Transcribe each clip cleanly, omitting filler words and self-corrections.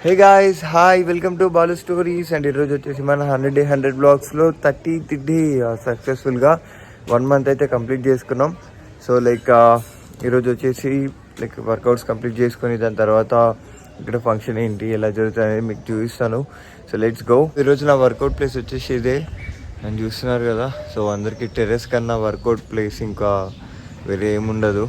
Hey guys hi welcome to Balu stories. And ఈరోజు వచ్చేసి మన 100 బ్లాగ్స్లో 30 సక్సెస్ఫుల్గా 1 month అయితే కంప్లీట్ చేసుకున్నాం. సో ఈరోజు వచ్చేసి వర్కౌట్స్ కంప్లీట్ చేసుకొని దాని తర్వాత ఇక్కడ ఫంక్షన్ ఏంటి ఎలా జరుగుతుంది అనేది మీకు చూపిస్తాను. So let's go. ఈరోజు నా వర్కౌట్ ప్లేస్ వచ్చేసి ఇదే అని చూస్తున్నారు కదా. సో అందరికీ టెర్రస్ కన్నా వర్కౌట్ ప్లేస్ ఇంకా వేరే ఏముండదు.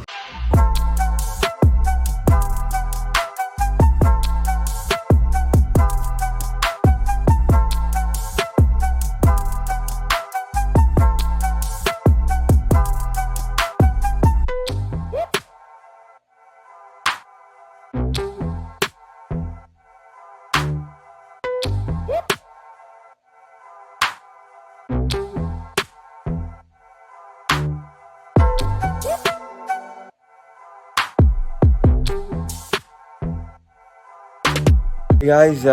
గాయ్స్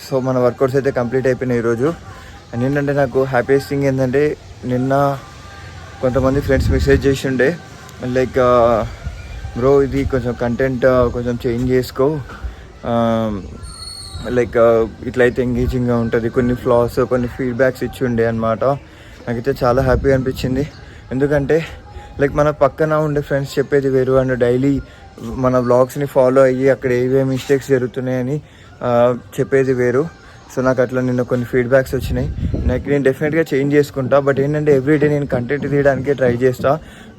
సో మన వర్కౌట్స్ అయితే కంప్లీట్ అయిపోయినాయి ఈరోజు. అండ్ ఏంటంటే నాకు హ్యాపీయెస్ట్ థింగ్ ఏంటంటే నిన్న కొంతమంది ఫ్రెండ్స్ మెసేజ్ చేసి ఉండే బ్రో ఇది కొంచెం కంటెంట్ కొంచెం చేంజ్ చేసుకో, ఇట్లయితే ఎంగేజింగ్గా ఉంటుంది, కొన్ని ఫ్లాస్ కొన్ని ఫీడ్బ్యాక్స్ ఇచ్చి ఉండే అనమాట. నాకైతే చాలా హ్యాపీగా అనిపించింది. ఎందుకంటే మన పక్కన ఉండే ఫ్రెండ్స్ చెప్పేది వేరు అండ్ డైలీ మన వ్లాగ్స్ని ఫాలో అయ్యి అక్కడ ఏవే మిస్టేక్స్ జరుగుతున్నాయని చెప్పేది వేరు. సో నాకు అట్లా నిన్న కొన్ని ఫీడ్బ్యాక్స్ వచ్చినాయి. నేను డెఫినెట్గా చేంజ్ చేసుకుంటా. బట్ ఏంటంటే ఎవ్రీడే నేను కంటెంట్ తీయడానికే ట్రై చేస్తా.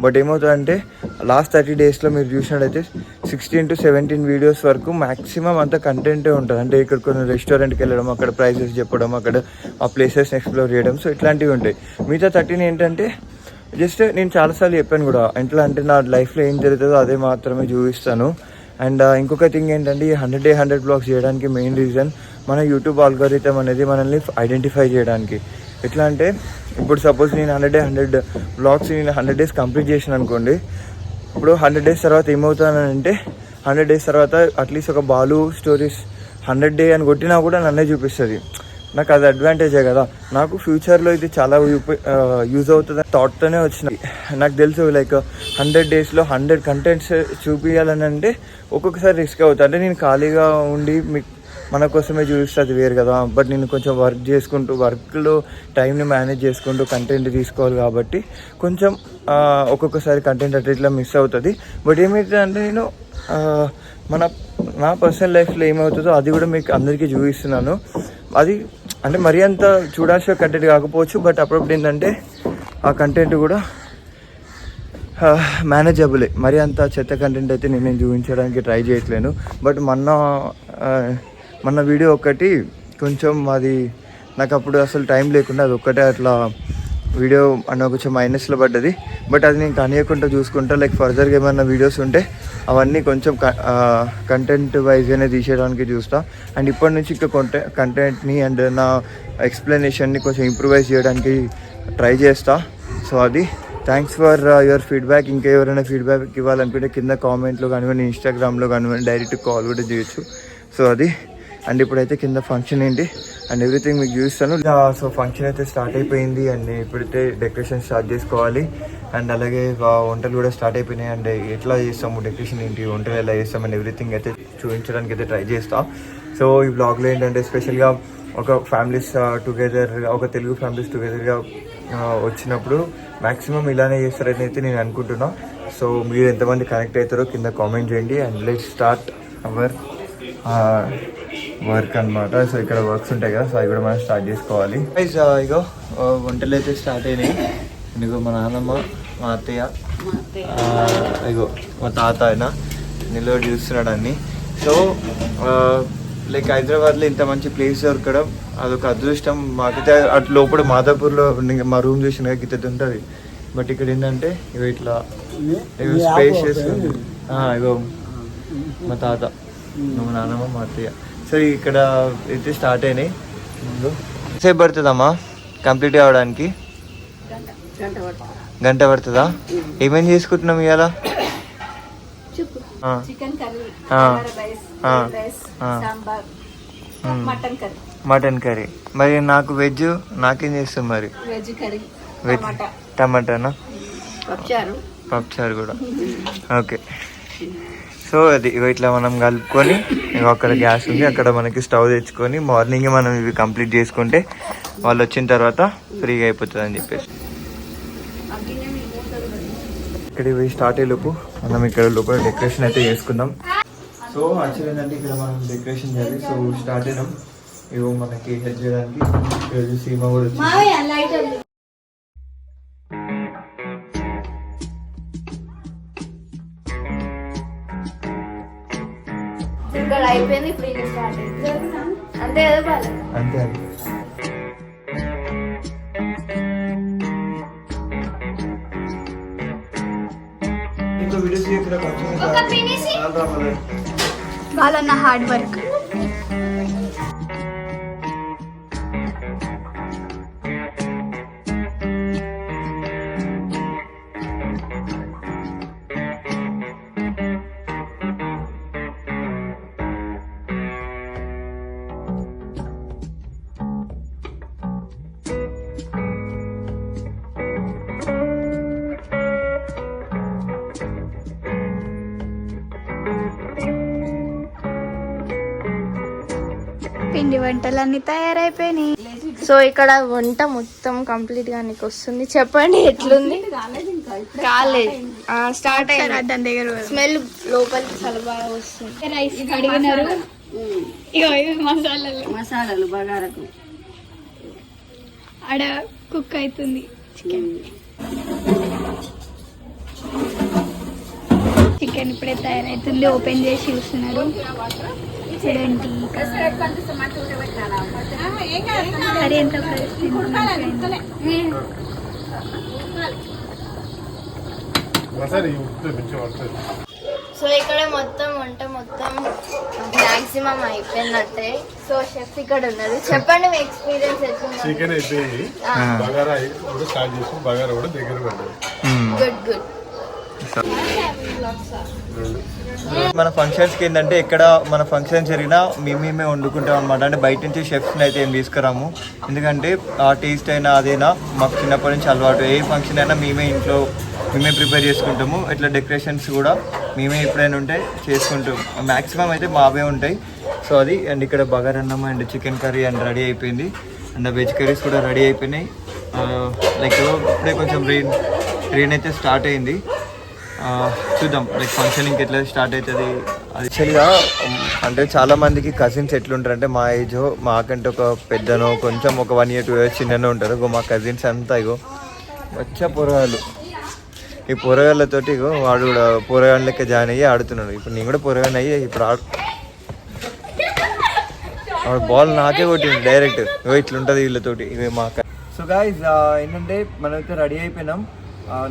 బట్ ఏమవుతుందంటే లాస్ట్ 30 daysలో మీరు చూసినట్టయితే 16 to 17 వీడియోస్ వరకు మ్యాక్సిమం అంతా కంటెంటే ఉంటుంది. అంటే ఇక్కడ కొన్ని రెస్టారెంట్కి వెళ్ళడం, అక్కడ ప్రైసెస్ చెప్పడం, అక్కడ ఆ ప్లేసెస్ని ఎక్స్ప్లోర్ చేయడం, సో ఇట్లాంటివి ఉంటాయి. మిగతా 13 ఏంటంటే జస్ట్ నేను చాలాసార్లు చెప్పాను కూడా, ఎట్లా అంటే నా లైఫ్లో ఏం జరుగుతుందో అదే మాత్రమే చూపిస్తాను. అండ్ ఇంకొక థింగ్ ఏంటంటే ఈ 100 బ్లాగ్స్ చేయడానికి మెయిన్ రీజన్ మన యూట్యూబ్ ఆల్గోరిథం అనేది మనల్ని ఐడెంటిఫై చేయడానికి. ఎట్లా అంటే ఇప్పుడు సపోజ్ నేను 100 బ్లాగ్స్ నేను 100 days కంప్లీట్ చేసాను అనుకోండి. ఇప్పుడు 100 days తర్వాత ఏమవుతానంటే 100 days తర్వాత అట్లీస్ట్ ఒక బాలు స్టోరీస్ 100 day అని కొట్టినా కూడా నన్నే చూపిస్తుంది. నాకు అది అడ్వాంటేజే కదా. నాకు ఫ్యూచర్లో ఇది చాలా యూజ్ అవుతుంది థాట్తోనే వచ్చినాయి. నాకు తెలుసు 100 daysలో 100 కంటెంట్స్ చూపించాలని అంటే ఒక్కొక్కసారి రిస్క్ అవుతుంది. అంటే నేను ఖాళీగా ఉండి మన కోసమే చూపిస్తుంది వేరు కదా. బట్ నేను కొంచెం వర్క్ చేసుకుంటూ వర్క్లో టైంని మేనేజ్ చేసుకుంటూ కంటెంట్ తీసుకోవాలి కాబట్టి కొంచెం ఒక్కొక్కసారి కంటెంట్ అట్లా ఇట్లా మిస్ అవుతుంది. బట్ ఏమవుతుంది అంటే నేను నా పర్సనల్ లైఫ్లో ఏమవుతుందో అది కూడా మీకు అందరికీ చూపిస్తున్నాను. అది అంటే మరీ అంత చూడాల్సిన కంటెంట్ కాకపోవచ్చు, బట్ అప్పుడప్పుడు ఏంటంటే ఆ కంటెంట్ కూడా మేనేజబులే. మరీ అంత చెత్త కంటెంట్ అయితే నేను చూపించడానికి ట్రై చేయట్లేను. బట్ మొన్న వీడియో ఒకటి కొంచెం అది నాకు అప్పుడు అసలు టైం లేకుండా అది ఒక్కటే అట్లా వీడియో అన్న కొంచెం మైనస్లో పడ్డది. బట్ అది నేను కనియకుండా చూసుకుంటా. ఫర్దర్గా ఏమైనా వీడియోస్ ఉంటే అవన్నీ కొంచెం కంటెంట్ వైజ్గానే తీసేయడానికి చూస్తా. అండ్ ఇప్పటి నుంచి ఇంకా కంటెంట్ని అండ్ నా ఎక్స్ప్లెనేషన్ని కొంచెం ఇంప్రూవైజ్ చేయడానికి ట్రై చేస్తా. సో అది థ్యాంక్స్ ఫర్ యువర్ ఫీడ్బ్యాక్. ఇంకా ఎవరైనా ఫీడ్బ్యాక్ ఇవ్వాలనుకుంటే కింద కామెంట్లో కానివ్వండి, ఇన్స్టాగ్రామ్లో కానివ్వండి, డైరెక్ట్ కాల్ కూడా చేయొచ్చు. సో అది అండ్ ఇప్పుడైతే కింద ఫంక్షన్ ఏంటి అండ్ ఎవ్రీథింగ్ మీకు చూస్తాను. సో ఫంక్షన్ అయితే స్టార్ట్ అయిపోయింది అండ్ ఇప్పుడైతే డెకరేషన్ స్టార్ట్ చేసుకోవాలి. అండ్ అలాగే వంటలు కూడా స్టార్ట్ అయిపోయినాయి. అండ్ ఎట్లా చేస్తాము, డెకరేషన్ ఏంటి, వంటలు ఎలా చేస్తామని ఎవ్రీథింగ్ అయితే చూపించడానికి అయితే ట్రై చేస్తాం. సో ఈ బ్లాగ్లో ఏంటంటే స్పెషల్గా ఒక ఫ్యామిలీస్ టుగెదర్గా, ఒక తెలుగు ఫ్యామిలీస్ టుగెదర్గా వచ్చినప్పుడు మ్యాక్సిమం ఇలానే చేస్తారని అయితే నేను అనుకుంటున్నా. సో మీరు ఎంతమంది కనెక్ట్ అవుతారో కింద కామెంట్ చేయండి. And let's start our work అనమాట. సో ఇక్కడ వర్క్స్ ఉంటాయి కదా, సో అవి కూడా మనం స్టార్ట్ చేసుకోవాలి. ఇగో వంటలు అయితే స్టార్ట్ అయినాయి. ఇగో మా నాన్నమ్మ, మా అత్తయ్య, ఇగో మా తాత ఆయన నిలబడి చూస్తున్నాడు అన్ని. సో హైదరాబాద్లో ఇంత మంచి ప్లేస్ దొరకడం అదొక అదృష్టం మాకైతే. అటు లోపల మాదాపూర్లో మా రూమ్ చూసిన గిత్తది ఉంటుంది. బట్ ఇక్కడ ఏంటంటే ఇగో ఇట్లా ఇగో స్పేషియస్. ఇగో మా తాత, మా నాన్నమ్మ, మా అత్తయ్య. సో ఇక్కడ అయితే స్టార్ట్ అయినాయి. సేపు పడుతుందమ్మా కంప్లీట్ అవ్వడానికి? గంట పడుతుందా? ఏమేమి చేసుకుంటున్నాం ఇవాళ? Mutton curry. మరి నాకు వెజ్ నాకేం చేస్తాం మరి? వెజ్ టమాటానా? పప్పుచారు కూడా. ఓకే. సో అది ఇట్లా మనం కలుపుకొని అక్కడ గ్యాస్ ఉంది, అక్కడ మనకి స్టవ్ తెచ్చుకొని మార్నింగ్ మనం ఇవి కంప్లీట్ చేసుకుంటే వాళ్ళు వచ్చిన తర్వాత ఫ్రీగా అయిపోతుంది అని చెప్పేసి ఇక్కడ ఇవి స్టార్ట్ అయ్యేలోపు మనం ఇక్కడ లోపల డెకరేషన్ అయితే చేసుకుందాం. సో యాక్చువల్ ఏంటంటే ఇక్కడ మనం డెకరేషన్ చేయాలి. సో స్టార్ట్ అయినాం, ఇవో మనకి హెల్ప్ చేయడానికి ఈరోజు సీమ కూడా వచ్చింది. ఇక్కడ అయిపోయింది, ఇప్పుడు ఇది స్టార్ట్ అయింది అంతే కదా బాగా అంతే అండి. ఇంకో వీడియోస్ ఇక్కడ వాళ్ళన్న హార్డ్ వర్క్. పిండి వంటలన్నీ తయారైపోయినాయి. సో ఇక్కడ వంట మొత్తం కంప్లీట్ గా నీకు వస్తుంది. చెప్పండి ఎట్లుంది? కాలేదు, స్టార్ట్ అయ్యింది. దాని దగ్గర స్మెల్ లోపలికి చాలా బాగా వస్తుంది. రైస్ కడిగినారు, మసాలాలు బగారకు ఆడ కుక్ అవుతుంది. చికెన్ ఇప్పుడే తయారైతుంది, ఓపెన్ చేసి చూస్తున్నారు. చూడండి కర్రీ ఎంత సో ఇక్కడ మొత్తం వంట మొత్తం మాక్సిమం అయిపోయినట్టే. సో షెఫ్ ఇక్కడ ఉన్నారు, చెప్పండి మీ ఎక్స్పీరియన్స్ ఎట్లుంది? చికెన్ అయిపోయింది, బగారా కూడా స్టార్ట్ చేసి బగారా కూడా దగ్గర పడ్డది. Good good. మన ఫంక్షన్స్కి ఏంటంటే ఇక్కడ మన ఫంక్షన్ జరిగినా మేమే వండుకుంటాం అనమాట. అంటే బయట నుంచి షెఫ్స్ని అయితే ఏం తీసుకురాము, ఎందుకంటే ఆ టేస్ట్ అయినా అదైనా మాకు చిన్నప్పటి నుంచి అలవాటు. ఏ ఫంక్షన్ అయినా మేమే ఇంట్లో ప్రిపేర్ చేసుకుంటాము. ఇట్లా డెకరేషన్స్ కూడా మేమే ఎప్పుడైనా ఉంటే చేసుకుంటాం. మ్యాక్సిమం అయితే మావే ఉంటాయి. సో అది అండ్ ఇక్కడ బగారన్నం and chicken curry and ready అయిపోయింది. అండ్ వెజ్ కర్రీస్ కూడా రెడీ అయిపోయినాయి. లైక్ ఇప్పుడే కొంచెం రెయిన్ అయితే స్టార్ట్ అయింది. చూద్దాం లైక్ ఫంక్షన్ ఇంకెట్లా స్టార్ట్ అవుతుంది. యాక్చువల్గా అంటే చాలా మందికి కజిన్స్ ఎట్లుంటారు అంటే మా ఏజ్ మాకంటే ఒక పెద్దనో కొంచెం ఒక 1 year 2 years చిన్ననో ఉంటారు. మా కజిన్స్ అంతా ఇగో వచ్చా పొరగాళ్ళు. ఈ పొరగాళ్ళతోటి ఇగో వాడు కూడా పొరగాళ్ళ లెక్క జాయిన్ అయ్యి ఆడుతున్నాడు. ఇప్పుడు నేను కూడా పొరగాని అయ్యి ఇప్పుడు వాడు బాల్ నాకే కొట్టింది డైరెక్ట్. ఇగో ఇట్లుంటుంది వీళ్ళతోటి ఇవి మా. సో గాయ్స్ ఏంటంటే మనమైతే రెడీ అయిపోయినాం.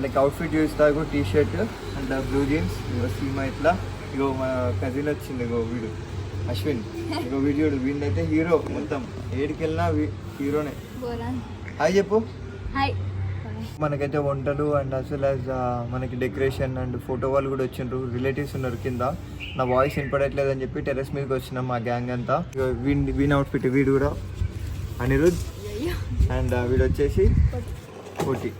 లైక్ అవుట్ఫిట్ చూస్తా, ఇగో T shirt and blue jeans. ఇగో సీమా ఇట్లా, ఇగో మా కజిన్ వచ్చింది, ఇగో వీడు అశ్విన్. ఇగో వీడియోడు వీడినైతే హీరో, మొత్తం ఏడికి వెళ్ళినా హీరోనే. హాయ్ చెప్పు. హాయ్. మనకైతే వంటలు అండ్ అస్ వెల్ యాజ్ మనకి డెకరేషన్ అండ్ ఫోటో వాళ్ళు కూడా వచ్చిండ్రు. రిలేటివ్స్ ఉన్నారు కింద. నా వాయిస్ వినపడట్లేదు అని చెప్పి టెర్రస్ మీదకి వచ్చినాం మా గ్యాంగ్ అంతా. వీన్ అవుట్ఫిట్ వీడు కూడా అనిరుద్ అండ్ వీడు వచ్చేసి కోటి.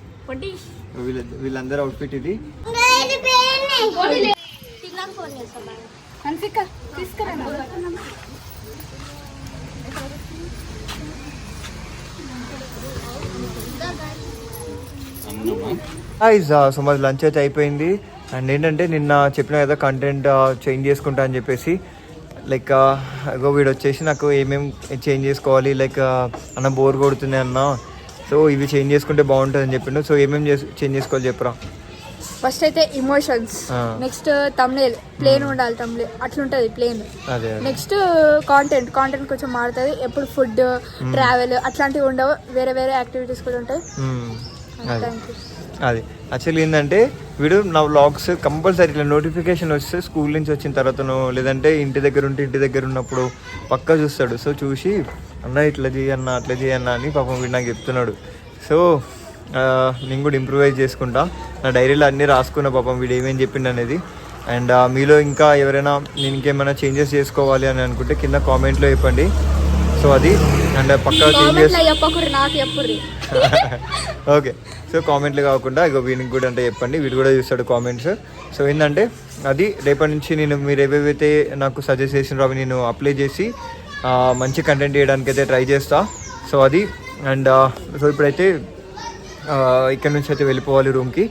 వీళ్ళందరూ అవుట్ఫిట్ ఇది. సో మరి లంచ్ అయితే అయిపోయింది. అండ్ ఏంటంటే నిన్న చెప్పిన కదా కంటెంట్ చేంజ్ చేసుకుంటా అని చెప్పేసి, లైక్ వీడు వచ్చేసి నాకు ఏమేమి చేంజ్ చేసుకోవాలి, లైక్ అన్న బోర్ కొడుతుంది అన్న, సో ఇవి చేంజ్ చేసుకుంటే బాగుంటుంది అని చెప్పిండు. సో ఏమేమి చేంజ్ చేసుకోవాలి చెప్పరా? ఫస్ట్ అయితే ఇమోషన్స్, నెక్స్ట్ తమ్నేల్ ప్లేన్ ఉండాలి, తమ్నేల్ అట్లుంటది ప్లేన్. నెక్స్ట్ కాంటెంట్ కొంచెం మారుతుంది. ఎప్పుడు ఫుడ్ ట్రావెల్ అట్లాంటివి ఉండవు, వేరే వేరే యాక్టివిటీస్ కూడా ఉంటాయి. అది యాక్చువల్లీ ఏంటంటే వీడు నా వ్లాగ్స్ కంపల్సరీ ఇట్లా నోటిఫికేషన్ వస్తే స్కూల్ నుంచి వచ్చిన తర్వాతను, లేదంటే ఇంటి దగ్గర ఉన్నప్పుడు పక్కా చూస్తాడు. సో చూసి అన్న ఇట్లా చేయన్న అట్లా చేయన్న అని పాపం వీడు నాకు చెప్తున్నాడు. సో నేను కూడా ఇంప్రూవైజ్ చేసుకుంటా. నా డైరీలో అన్నీ రాసుకున్నా పాపం వీడు ఏమేమి చెప్పిండు అనేది. అండ్ మీలో ఇంకా ఎవరైనా నేను ఇంకేమైనా చేంజెస్ చేసుకోవాలి అని అనుకుంటే కింద కామెంట్లో చెప్పండి. సో అది అండ్ పక్కా చేంజెస్ చెప్పకూడదు నాకు చెప్పుర్రి. ఓకే. సో కామెంట్లు కాకుండా ఇక వీనికి కూడా అంటే చెప్పండి, వీడు కూడా చూస్తాడు కామెంట్స్. సో ఏంటంటే అది రేపటి నుంచి నేను మీరు ఏవేవైతే నాకు సజెస్ట్ చేసినారో అవి నేను అప్లై చేసి మంచి కంటెంట్ చేయడానికి అయితే ట్రై చేస్తా. సో అది అండ్ సో ఇప్పుడైతే ఇక్కడ నుంచి అయితే వెళ్ళిపోవాలి రూమ్కి.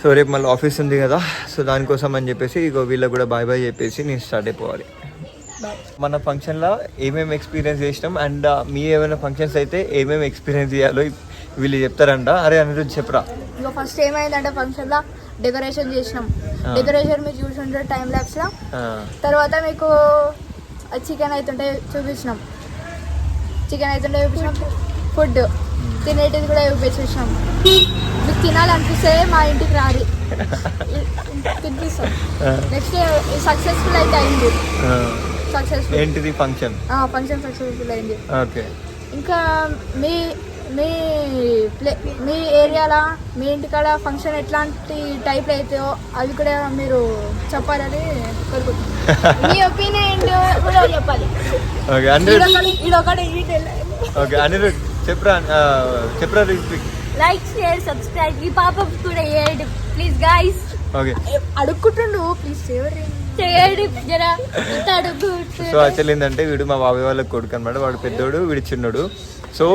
సో రేపు మళ్ళీ ఆఫీస్ ఉంది కదా, సో దానికోసం అని చెప్పేసి ఇక వీళ్ళకి కూడా బాయ్ బాయ్ చెప్పేసి నేను స్టార్ట్ అయిపోవాలి. మన ఫంక్షన్లో ఏమేమి ఎక్స్పీరియన్స్ చేసినాం అండ్ మీ ఏమైనా ఫంక్షన్స్ అయితే ఏమేమి ఎక్స్పీరియన్స్ చేయాలో వీళ్ళు చెప్తారంట. అరే అనిరుద్ధ్ చెప్పరా. ఇంకా ఫస్ట్ ఏమైందంటే ఫంక్షన్లో డెకరేషన్ చేసినాం. డెకరేషన్ మీరు చూసుంటారు టైం ల్యాబ్స్లో. తర్వాత మీకు చికెన్ అవుతుంటే చూపించినాం. ఫుడ్ తినేటిది కూడా చూపించినాం. మీకు తినాలనిపిస్తే మా ఇంటికి రారి, తినిపిస్తాం. నెక్స్ట్ సక్సెస్ఫుల్ అయితే అయింది. సక్సెస్ఫుల్ ఏంటిది ఫంక్షన్ సక్సెస్ఫుల్ అయింది. ఓకే. ఇంకా మీ మీ మీ ఏరియాలో మీ ఇంటికాడ ఫంక్షన్ ఎట్లాంటి టైప్లో అవుతాయో అవి కూడా మీరు చెప్పాలని కోరుకుంటున్నాను. మీ ఒపీనియన్ కూడా చెప్పాలి. ఓకే అనిరుద్ధ్ చెప్పరా లైక్ షేర్ సబ్స్క్రైబ్ ఈ పాపం కూడా చేయండి ప్లీజ్ గైస్. ఓకే అడుక్కుంటుండు ప్లీజ్ చేయండి జరా అడుగు. సో యాక్చువల్ ఏంటంటే వీడు మా బాబాయ్ వాళ్ళ కొడుకు అనమాట. వాడు పెద్దోడు, వీడు చిన్నోడు. సో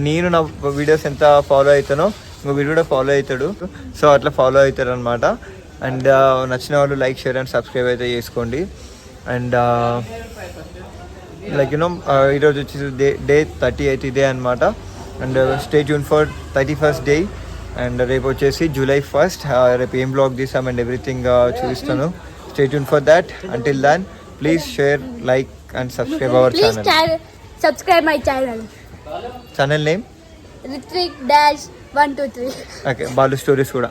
నేను నా వీడియోస్ ఎంత ఫాలో అవుతానో ఇంకో వీడు కూడా ఫాలో అవుతాడు. సో అట్లా ఫాలో అవుతాడు అనమాట. అండ్ నచ్చిన వాళ్ళు లైక్ షేర్ అండ్ సబ్స్క్రైబ్ అయితే చేసుకోండి. అండ్ లైక్ యూనో ఈరోజు వచ్చేసి డే 38 ఇదే అనమాట. And stay tune for 31st day. And రేపు వచ్చేసి July 1st. రేపు ఏం బ్లాగ్ తీసాం అండ్ ఎవ్రీథింగ్ చూపిస్తాను. Stay tune for that. Until than please share, like and subscribe our channel. Subscribe my channel. Channel name Ritwik-123. Okay. Balu stories కూడా